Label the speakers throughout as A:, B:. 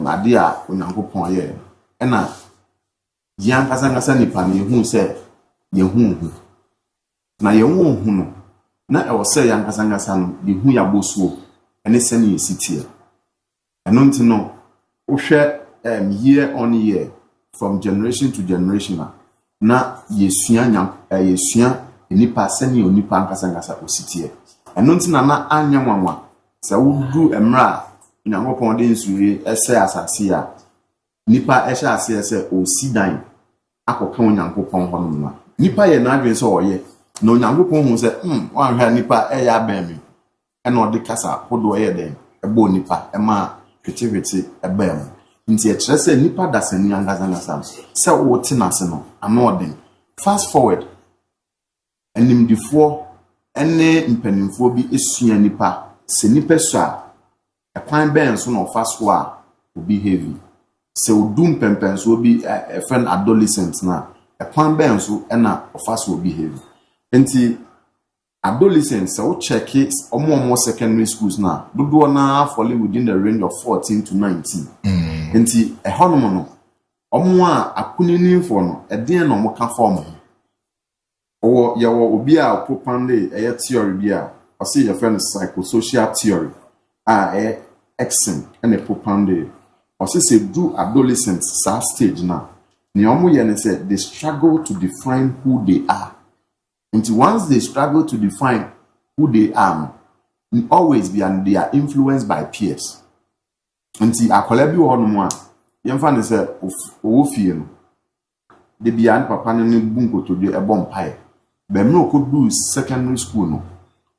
A: ade a Onyankopɔn yɛ ɛna yan kasa nipa ne hu sɛ ye hu na ye hu no na ɛwɔ sɛ yan kasa no ye hu ya bosuo ɛne sɛ ne yesitie ɛno nti no wohwɛ year on year from generation to generation na yesua nipa sɛ ne onipa kasa ositie ɛno nti na anya nwanwa sɛ wudu emra Onyankopɔn de nsuye ɛsɛ asase a nipa ɛhyɛ ase sɛ osidan akɔka Onyankopɔn hɔ no nipa yɛ na adwen sɛ ɔyɛ na Onyankopɔn hu sɛ wanhwɛ nipa ɛyɛ abɛn ɛna ɔde kasa hodo ɛyɛ den ɛbɔ nipa ɛma hwetehwete ɛbɛn mu nti ɛkyerɛ sɛ nipa dasani angazangasa sɛ wote nase no ano ɔden fast forward animdifoɔ ɛne mpanimfoɔ bi esua nipa sɛ nipa so a ɛkwan bɛn so na ɔfa so a obi heavy sɛ odum pɛmpɛnso bi a friend adolescent na ɛkwan bɛn so ɛna ɔfa so obi heavy nti adolescent sɛ wo check ɔmo secondary schools na dodoɔ na fall within the range of 14 to 19 nti ɛhɔnom no ɔmo a akunini no ɛdeɛn na ɔmo ka form o yɛwɔ obi a propande ɛyɛ theory bi a ɔse yɛ friend psychosocial theory a exen and a propande ɔse sɛ do adolescent sa stage na ne ɔmo yɛ ne sɛ they struggle to define who they are. And once they struggle to define who they are, always they are influenced by peers. And see, a collabi or no more, young fan is a Ophir. They be an papa and bunko to do a bomb pie. But no could do secondary school. No.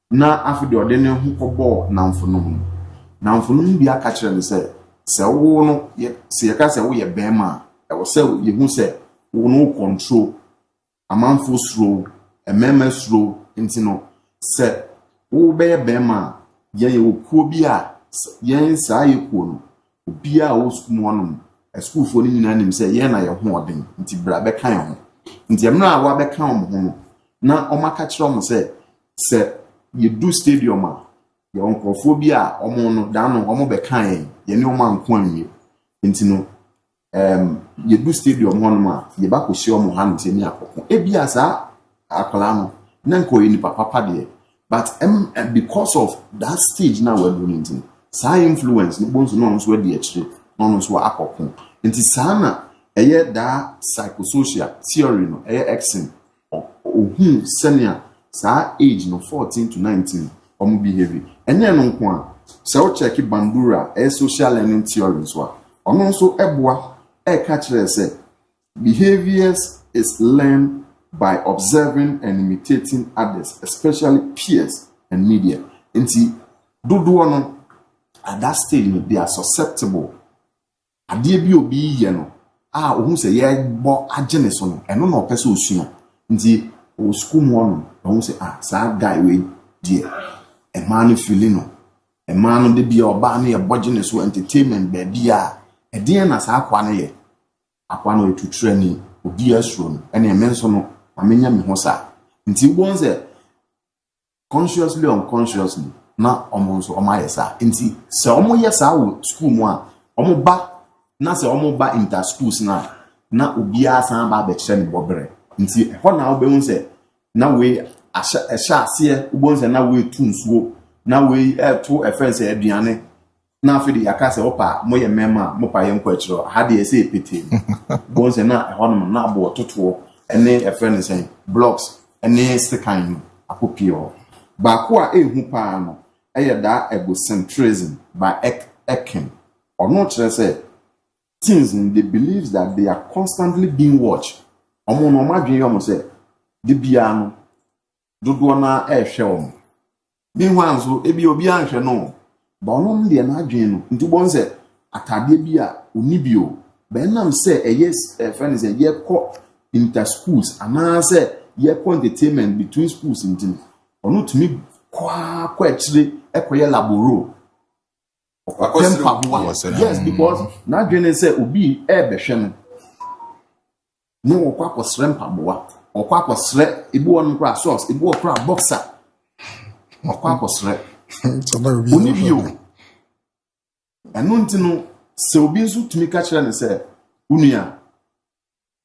A: Now, after the ordinary hook or ball, now for no. Now for no be a catcher and say, so no, yet see a cast away a bema. I was say, you who say, no control, a man full slow. A member's role into no set o be bema yen yo kuo bi a yen sa ye kuo no obi a o school no a school for ni nyina nim say yen na ye ho odin nti bra be kan ho nti emra a wa be kan ho no na o maka kire o mo say ye do stadium a ye onkofo bi a o mo no dan no o mo be kan ye ni o ma nko anwie nti no ye do stadium ho no ma ye ba ko hye o mo ha no se ni akoko e bi asa akolano nanko ni papa de but because of that stage now we're doing it sa influence no bonso no so de akire no so akoko nti sana eye da psychosocial theory no eye exen ohun senior sa age no 14 to 19 omo behavior enye no nko a sa o check bandura social learning theory so ono so eboa ka kire say behaviors is learned by observing and imitating others, especially peers and media. Inti dodo no at that stage they are susceptible. Ade bi obi ye no ohun se ye bo agene so no eno na opese osua. Inti o school mo no ohun se sa guy we die e man feeling no e man de bia oba na ye bogene so entertainment be bia e de na sa akwa na ye akwa na otutre ni obi asuro no ene emenso no amenya me ho sa nti won say consciously unconsciously na omonso omayesa nti se omo yesa wo school mu a omo ba na se omo ba inter schools na obi asan ba be kire ne bobre nti ho na obe hun say na we asha ase ubon say na we tunsuo na we to a friend say aduane na afidi yakase opa moye mema mopa ye nkwa kire ha de ese epete bon say na ho no na abo totoo ene a friend is saying blocks ene stikan akopio ba ko a ehu pa no da egocentrism by Ekin ono kire say teens they believe that they are constantly being watched omo no madwen yo mo say de bia no dodo na ehwe omo bi hwanzo ebi obi anhwe no ba ono de na adwen no nti bon say atade bia oni bio ba nam say yes friend is ye ko inter schools and say ye entertainment between schools in team or not to me kwa chile ekoye laboro yes because na dwene say obi behwe no okwa kosre mpaboa okwa kosre ibu won kra source ibu okra boxer okwa kosre oni bio enu ntino So be so to me catch and say, Unia,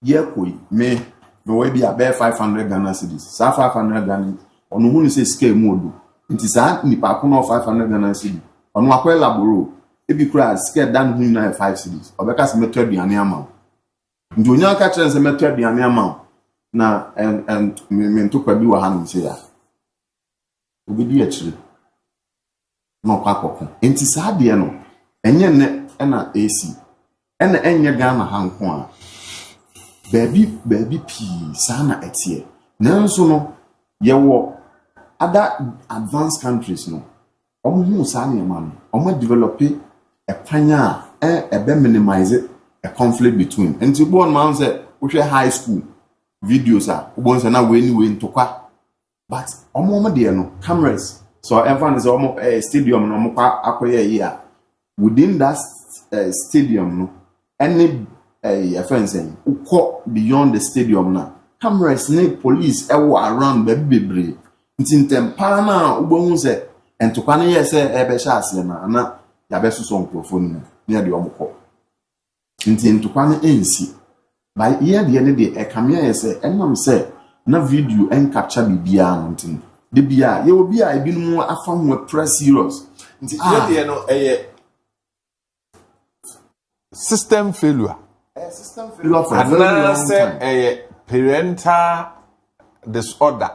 A: ye koi, me be a bear 500 Ghana cedis. Sa 500 Ghana, on who say scale modu. It is a nipa 500 Ghana cedis. On wakwe laboro, if you cry, scared than who 5 cedis. Or because method the animal. Do you catch and method the animal? Na and me to kwabi wa hanu say ya. Obi di actually. No kwakoko. Enti saa de no. Enye ne na AC. Ena enye Ghana hanko a. Baby pii saa na etie. Nanso no ye wo other advanced countries no. Omo hu saa ne ma no. Omo develop e kwanya e be minimize a conflict between. Enti bo man say we high school videos are once na we into kwa. But omo de no cameras. So everyone is almost a stadium no kwa akoye here. Within that stadium no any offense uko beyond the stadium na cameras ne police ewo around bebre ntintempa na ubohu se entokwa ne yese ebe sha ase na ya be so microphone ne de omko ntintokwa ne ensi by here de e kamera yese enam se na video en capture bibia no ntin de bia ye obi a ebinum afa ho press serious nti de no
B: system failure.
A: System failure for a very long time.
B: A parental disorder.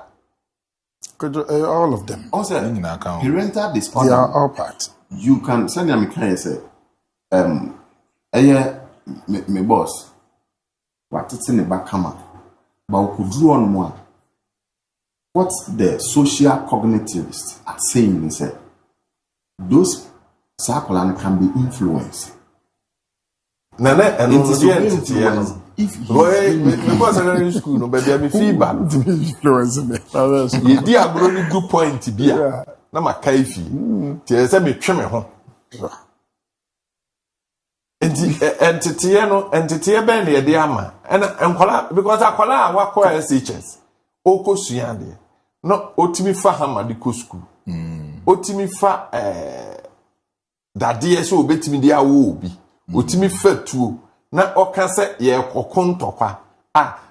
C: All of them.
A: Also, parental disorder.
C: They are all part.
A: You can send me can say, my boss, what it's in the back camera, but we could draw on one. What the social cognitivists are saying is that those circular can be influenced.
B: Nana and if because secondary school no but there be feedback
C: influence me
B: you dey a good point bia na makai fi tie say me twe me ho entity ben na dey ama and enkola because akola a wakọ SHS okosua de no otimi fa hama de ko school otimi fa dade so obetimi de awo obi otimi fatuo na okase ye kokontokwa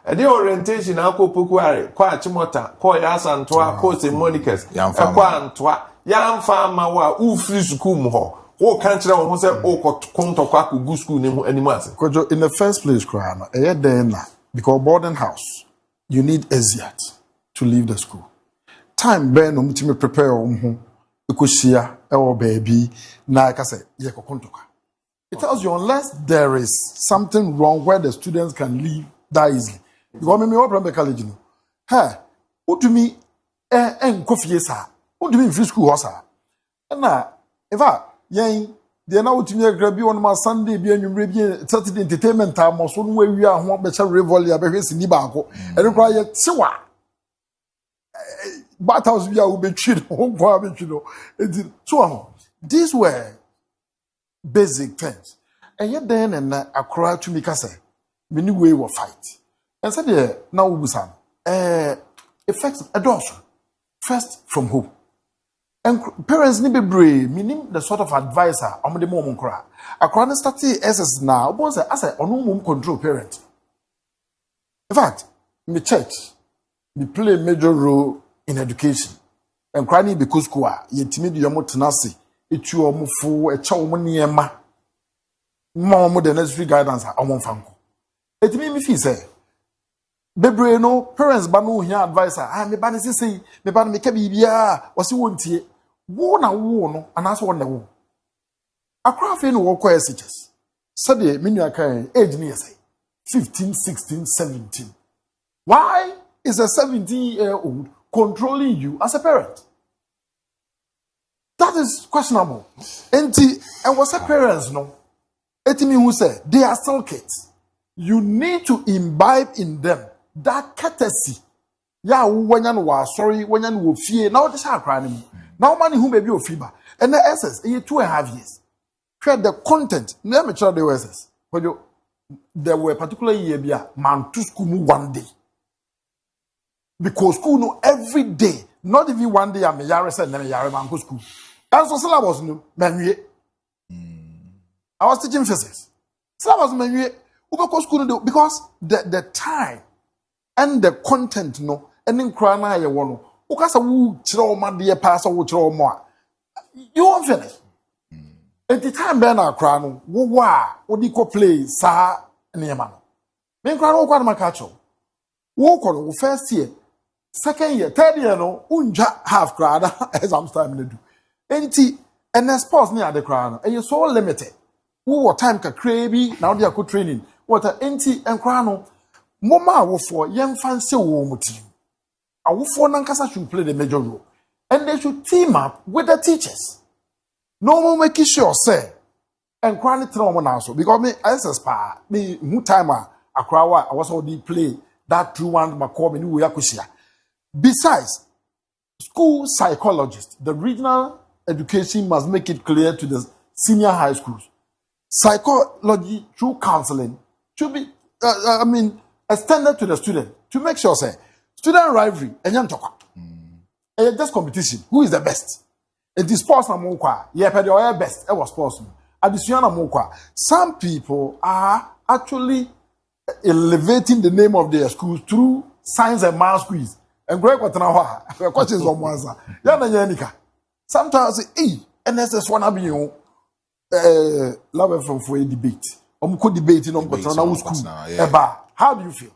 B: the orientation akopokuare kwa chimota kwa ya santoa kwa Monicas kwa antwa ya mfa ma wa ufri school mu ho wo kan kire wo se o kontokwa ku gu school ni animu ase
C: Kojo in the first place krana na because boarding house you need exit to leave the school time ben no mutimi prepare wo ho ekohia e wo baby na ka se ye kokontokwa. It tells you unless there is something wrong where the students can leave that easily. Because me open college no. Hey, what do me coffee sa? What do me free school hosa? Na in fact, yen they na what me grab you on my Sunday be anwumre bi Saturday entertainment time so no we a ho be cha revolt abehwe sini baako. E kwa ye sewa. Battles bi a wo betwi no, ho be betwi no. So these were basic things. And yet then and akora to me say many way will fight. And said yeah, now we san effects adults first from home. And parents need be brave, meaning the sort of advisor on the mom kra. Akora start SS now, but say as a mom control parent. In fact, me church, me play a major role in education. And crying because kwa yetimi de yomo tenase etu omufo echa omoniema mo the necessary guidance amon fanko etimi mi fi say bebre no parents ba no hia advisor me ba ne sisi me ba me ka bibia wo se wontie wo na wo no anaso wo na wo akra fe no wo kwa SHS said the menu akan age ni say 15 16 17 why is a 17-year-old controlling you as a parent? That is questionable. And what's a parents no? Etimi who say they are still kids. You need to imbibe in them that courtesy. Ya wanyan wa sorry wanyan wo fie now this are crying. Now money who may be of fever. And the SS 2.5 years. Create the content. Let me try the SS. But there were particular year man to school one day. Because school no every day, not even one day I'm a yare said never yare man go school. And so syllabus no man I was teaching physics. So I was school because the time and the content no and in crana you want ukasa wu chiro ma de pass or chiro mo you won't finish. At the time ben akra no wo wo di ko play sa niyama no. Me nkra no kwa na makacho. Wo ko no first year, second year, third year no unja half crowd exam time na do. Enti and sports near the crowd and you so limited. What time ka crazy now they are good training. What a enti and crano mama wo for young fancy wo team. A wo for nankasa should play the major role. And they should team up with the teachers. No more making sure say and chronic trauma now so because me as pa me who timer a crowd I was already play that true one makom in Uyakushia. Besides, school psychologists, the regional education must make it clear to the senior high schools. Psychology through counseling should be, extended to the student to make sure, say, student rivalry and young talk. And just competition. Who is the best? It is sports na mokwa. Yeah, but the best. It was sports. Addition na mokwa. Some people are actually elevating the name of their schools through science and math quiz. And great what now? Questions on one side. Yeah, sometimes, NSS one be you. Love from for a debate. Could debating on school. How do you feel?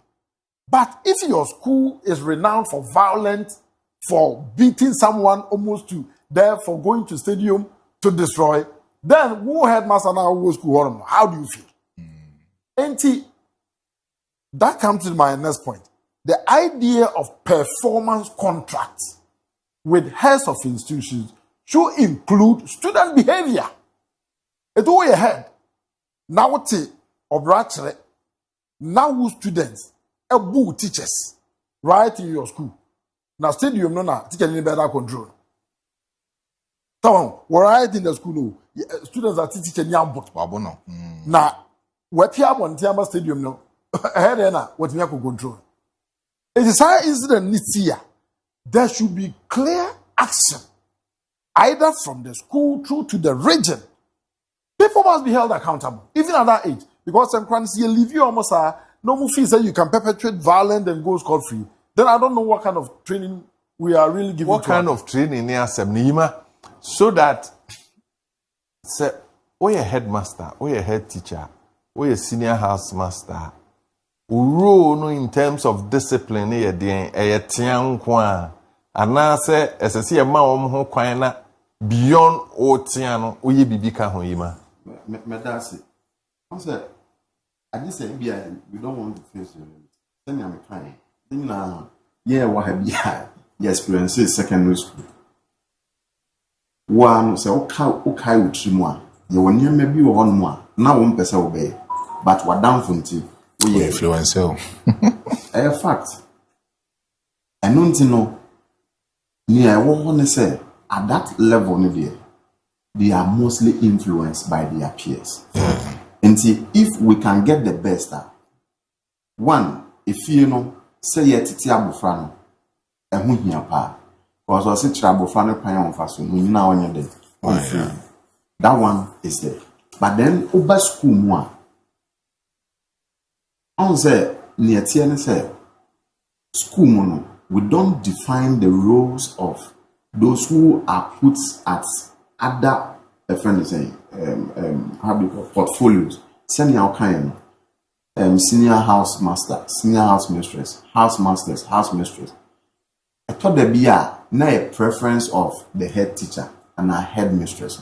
C: But if your school is renowned for violence, for beating someone almost to death, for going to stadium to destroy, then who headmaster now who school? How do you feel? And that comes to my next point. The idea of performance contracts with heads of institutions should include student behavior. It's all ahead. Now what obrachre now who students ebu teachers right in your school. Now stadium no na teacher any better control. So we right in the school students are teaching nyambo.
D: Wabono.
C: Now we pia bon tiamba stadium no ahead na what me control. It is how incident needs here. There should be clear action either from the school through to the region. People must be held accountable, even at that age. Because some crimes you leave you almost no more fees that you can perpetrate violence and go scot free. Then I don't know what kind of training we are really giving.
B: What kind of training near Semnima? So that say, we a headmaster, we a head teacher, we a senior house master. Uro no in terms of discipline e tian kwa. Ana say esese e ma wo ho kwan na beyond o tian no oye bibi ka ho yima.
A: Me that's it. I said, I just say, we don't want to face the limit. Then I'm trying. Then now, yeah, what have you experiences secondary school? One say, okay, with you, you will near maybe one more. Now, one person obey, but what down from tea? We
D: influence.
A: A fact. I don't know. Near what want to say at that level, they are mostly influenced by their peers. And see, if we can get the best, one, if you know, say yet it's abufrano, and who here pa, because I said Trabufrano payon fasun, we now on your day. That one is there. But then, over school more. On say, near TN say, school mono, we don't define the roles of those who are put at other how do you call portfolios, senior kind, senior house master, senior house mistress, house masters, house mistress. I thought there be a preference of the head teacher and a head mistress.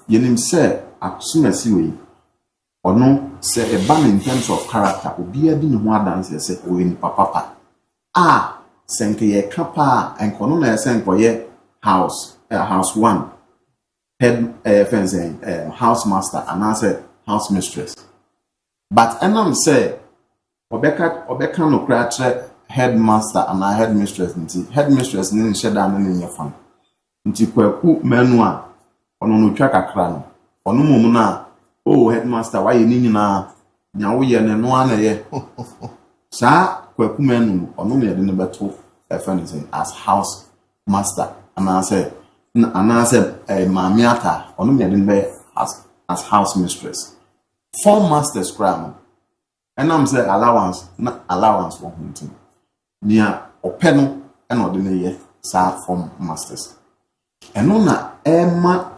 A: You know, say, as soon as you or no, say a ban in terms of character, or be a din more than say, oh, in papa. Senke ye kapa and konona senko ye house one. Head house master and I said house mistress. But I'm say Obeka no create headmaster and I head mistress headmistress ni sheda in your fan. Nti kwaku menu a ono no twa kakra no. Ono mum na oh headmaster why you ni na nya wo ye ne no ana ye. Sa kwaku menu ono me de ne beto as house master and I say and I said, Mamiata, or no, as as house mistress. 4 masters cram. And I'm saying allowance, not allowance for hunting. Near Openo and ordinary sa 4 masters. And on Emma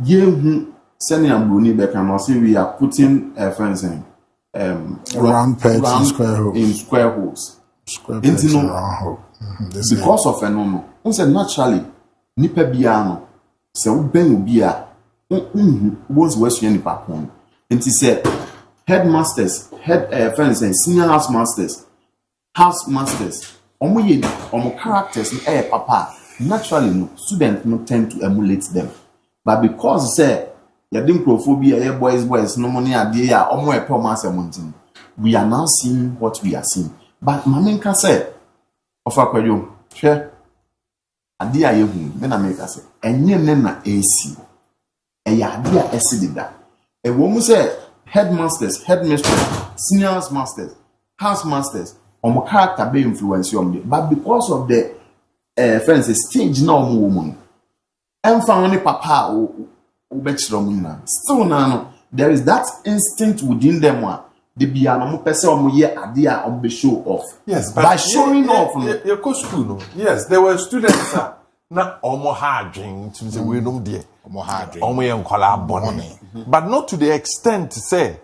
A: Yehu sending a Bruni back and see we are putting fencing
C: round pegs
A: in square holes. Because of phenomenon. On said naturally, Nipa Biano, so Ben Bia, was West Nipa home. And he said, headmasters, fencing, senior house masters, omo characters, papa. Naturally, no students no tend to emulate them. But because say yadim boys, no money idea, we are now seeing what we are seeing. But Mamenka said, of a KOJO, share idea you then America say, and ye nena AC. A idea esidida. A woman say headmasters, headmistress, senior masters, house masters, omo character be influence on me. But because of the friends, stage now woman. And found papa still now there is that instinct within them one. The biano person idea on the show off.
B: Yes, but
A: by showing off.
B: You go school, no? Yes, there were students na omo hard drink to say we don't dear.
D: Omo hard drink.
B: Omo yen kola bonny. But not to the extent say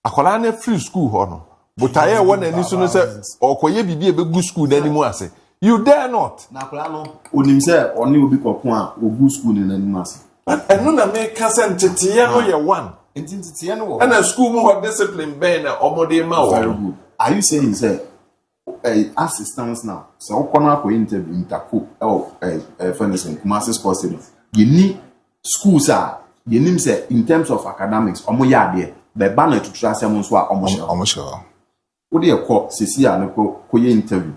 B: akola na free school hono. But I one any so say okoye bibi e be good school na nimu ase. You dare not.
A: Na akola no onim say oni obi kokon a ogu school na nimu ase.
B: But eno na me ka say ntete no ye one.
A: Ntete no wo.
B: And a school mo discipline ben na omo dey ma
A: very good. Are you saying say assistants now? So okona ko interview intako furnace Kumasi Sports Stadium. You need schools you need say in terms of academics omo ya there. Be ban to trust am so omo
D: sure.
A: What do you call Cecilia no ko interview?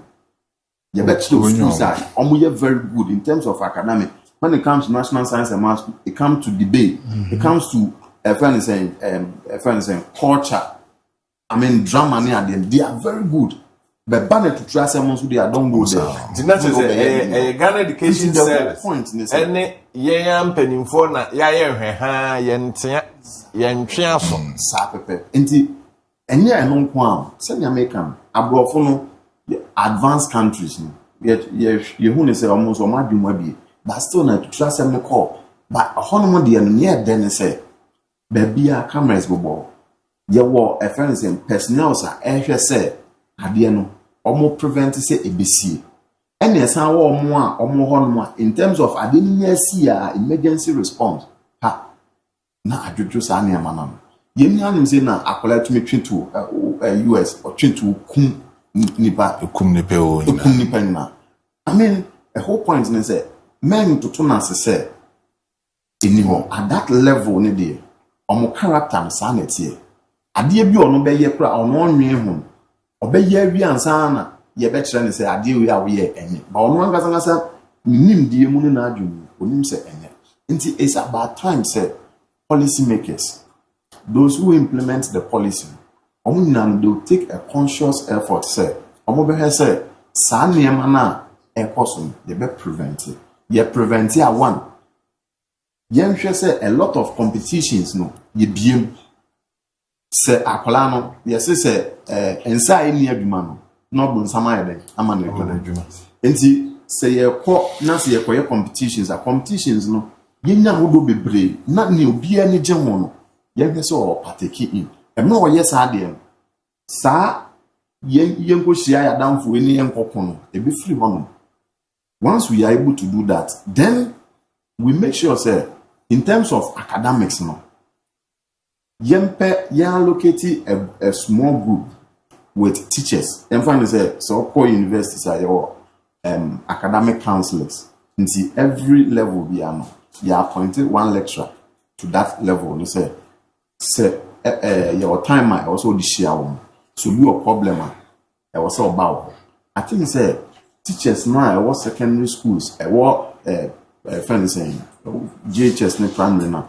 A: You bet schools omo ya very good in terms of academic. When it comes to national science and maths, it comes to debate. It comes to culture. I mean, drama they are very good. But banner to trust someone who they are don't go there.
B: Did not say Ghana Education Service. And yam penning for na yen
A: sapepe. And yeah, no quam. Send American abroad for advanced countries. Yet you who say almost or might be. But still not to trust them call. But a honeymoon the near then say, baby, cameras go. Ye war a friends and personnel, sir, say, Adiano, or more prevent say ABC. And yes, I war more or more in terms of I didn't see emergency response. Ha, na I just any manam. Yemian say na I collect me to US or to kum nipa na. I mean, a whole point is say. Men to turn as say anymore at that level ni dey omo character and sanity ade bi ono be ye kra ono onwe hu obeye awi ansa na ye be kire ni say ade wi a we enye ba ono angasa nim die mu na adwum onim say enye nti it's about time say policy makers those who implement the policy omo nyina they will take a conscious effort say omo be say sa niam na e koso they be prevent it. Ye prevent here one. Yen say a lot of competitions no. Ye biem. Say akola no. Yes say ensa eni adwuma no. No bun sama yede. Ama na adwuma. Enti say ye ko na say ye ko ye competitions. A competitions no. Ye nya hodo bebre. Na ne obi ani je ho no. Ye hwe say o partake in. Em no ye sa de em. Sa yen ko hia ya damfo eni yen kokon no. E be free ho no. Once we are able to do that, then we make sure, say, in terms of academics, no, you allocate a small group with teachers. And finally, say, so core universities are your academic counselors. Until every level you are appointed one lecturer to that level. You say, your time might also the share one. So your problem, I was so about. I think say. Teachers now, what secondary schools, what friends saying, JHS ne primary now.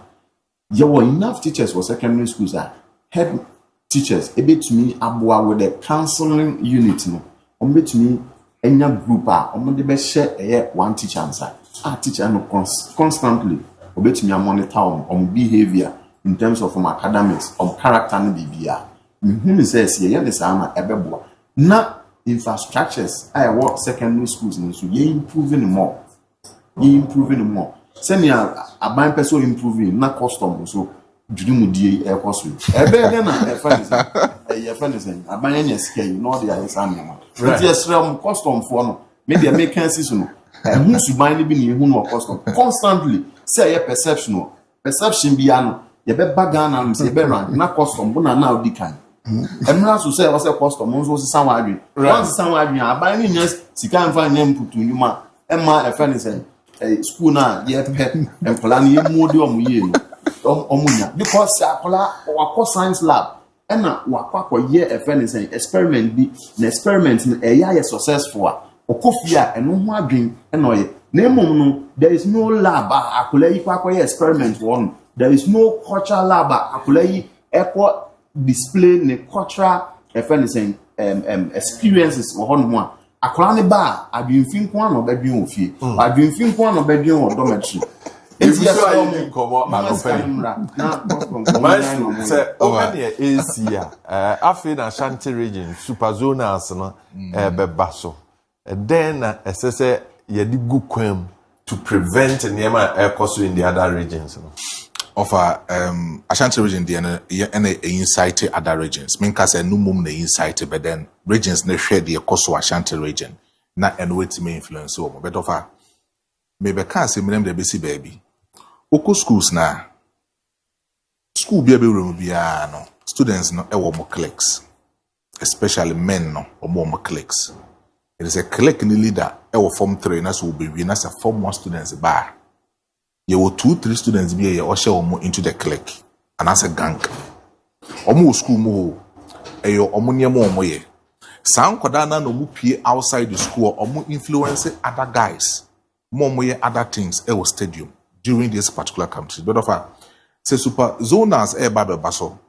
A: There were enough teachers for secondary schools that head teachers a bit to me abua with the counseling unit no. Bit to me any group the best share one teacher answer. Teacher no constantly bit to me monitor on behavior in terms of academics, character and BBA. Who says, yeah, this ama ebebo. Now, infrastructures, I work secondary schools, so you're improving more. You're improving more. Send me a buying person improving, not custom, so Judimudi air cost. A friend is saying, a buying a scale, not the other animal. But yes, custom for maybe a make season. And who's buying be who no custom constantly say a perception be an ye be bagan and say be ran na custom bona na odi kan and na so say was a custom so someone agree once someone agree buy ni yes sika mfa nyam putu nyuma e ma e fa ni say school na ye pet and plan ye modi omo ye no omunya because akola wa science lab and na wa kwa ye e fa ni say experiment bi na experiment e ya successful Okofia and no more dream and no there is no lab akulei kwa experiment one. There is no cultural lab akulei equal display ne cultural experiences or one. Akulani ba adwinfin kwa no bedwin ofie. Adwinfin kwa no bedwin o dormitory.
B: If you are in Como, say, Asia, AFIA Ashanti region, super zonas, Bebaso. Then, as I say, you did good crime to prevent Nema air cost in the other regions.
D: Of Ashanti region, the inside other regions. Minka say no mum the inside, but then regions they share the cost of Ashanti region. Not and wait me influence over. But of maybe can't say me the BC baby. Oko schools na school be room be no students no e wo mo clicks, especially men no or more clicks. It is a click in the leader, our form 3, and will be as a form 1 students bar. You will 2-3 students be a usher into the click, and as a gang. Omu school mo, a your omunia moye. Sound Kodana no mupie outside the school or more influence other guys, more moye other things, our stadium during this particular country. But of say super zonas a Bible basso.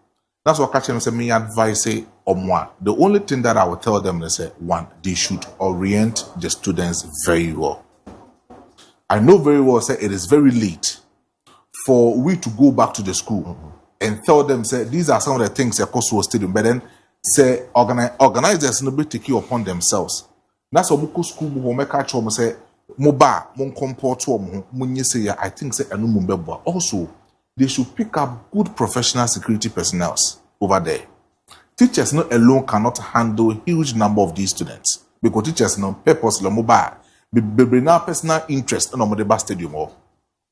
D: That's what catching say me advice say omwa. The only thing that I will tell them is say one, they should orient the students very well. I know very well say it is very late for we to go back to the school and tell them say these are some of the things that cost was studying, but then say organizers no be take it upon themselves. That's what muku school mo make catch them say moba mon comport to mo say I think say anu mo bebo. Also they should pick up good professional security personnel over there. Teachers not alone cannot handle a huge number of these students because teachers no purposely mobile be now personal interest in the stadium or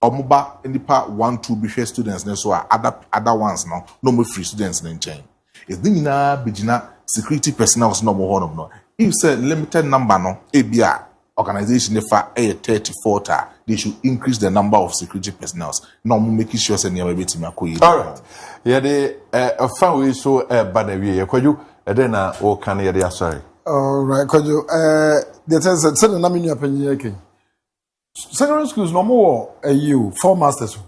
D: mobile in the part 1-2 be share students so other ones no more free students in chain. It's the bigina security personnel no more no. If say limited number no ABR organization if a 30-40 they should increase the number of security personnel. Now making sure say near bit me akoyi. All
B: right. Yeah, the fan we so bad we KOJO then o can hear sorry.
C: All right, KOJO. The things said na me nua panyin yake. Secondary schools no more you 4 masters.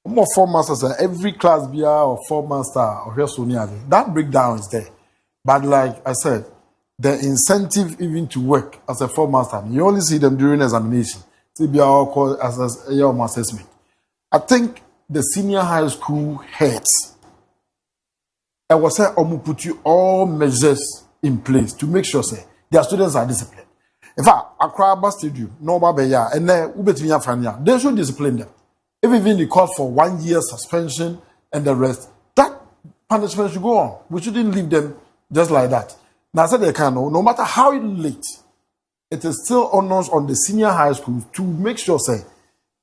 C: More 4 masters every class be or 4 master or here so near. That breakdown is there. But like I said, the incentive even to work as a 4 master, you only see them during examination. CBR called as a year assessment. I think the senior high school heads, I was saying, put you all measures in place to make sure say their students are disciplined. In fact, Accra Stadium, no Babeya, and then they should discipline them. If even they call for 1 year suspension and the rest, that punishment should go on. We shouldn't leave them just like that. Now, I said they can, no matter how late, it is still onus on the senior high schools to make sure, say,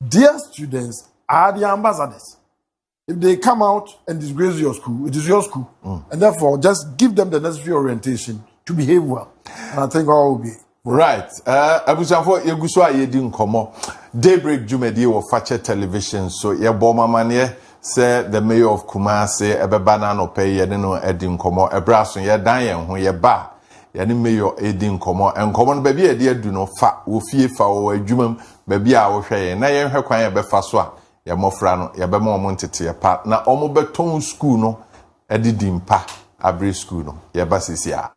C: their students are the ambassadors. If they come out and disgrace your school, it is your school. And therefore, just give them the necessary orientation to behave well. And I think all will be.
B: Right. Abusafo Yeguswa Yedin Komo. Daybreak Jumedi or Fache Television. So, ye bomber manie. Say the mayor of Kumasi, Ebebana no pay Yedino Edin Komo, Ebrason, ye dying when ye ba. Yani mayor Edin Komo, and common baby a dear do no fat, will fear for a jumum, baby our share, na yen her quire befaswa, ya mofrano, ya bemo monte ya part, na omo beton school no, edidimpa, abri school no, ya basisia.